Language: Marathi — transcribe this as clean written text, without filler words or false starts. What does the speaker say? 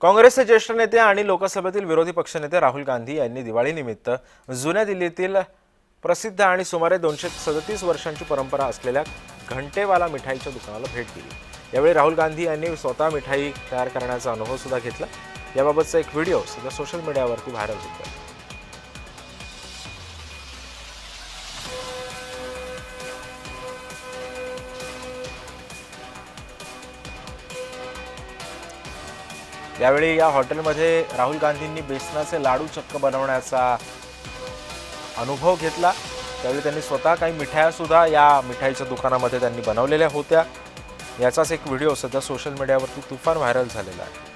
काँग्रेसचे ज्येष्ठ नेते आणि लोकसभेतील विरोधी पक्षनेते राहुल गांधी यांनी दिवाळीनिमित्त जुन्या दिल्लीतील प्रसिद्ध आणि सुमारे 237 वर्षांची परंपरा असलेल्या घंटेवाला मिठाईच्या दुकानाला भेट दिली। यावेळी राहुल गांधी यांनी स्वतः मिठाई तयार करण्याचा अनुभव सुद्धा घेतला। याबाबतचा एक व्हिडिओ सध्या सोशल मीडियावरती व्हायरल होत आहे। यावेळी या हॉटेलमध्ये राहुल गांधींनी बेसनाचे लाडू चक्क बनवण्याचा अनुभव घेतला। त्यावेळी त्यांनी स्वतः काही मिठाया सुद्धा या मिठाईच्या दुकानामध्ये त्यांनी बनवलेल्या होत्या। याचाच एक व्हिडिओ सध्या सोशल मीडियावरती तुफान व्हायरल झालेला आहे।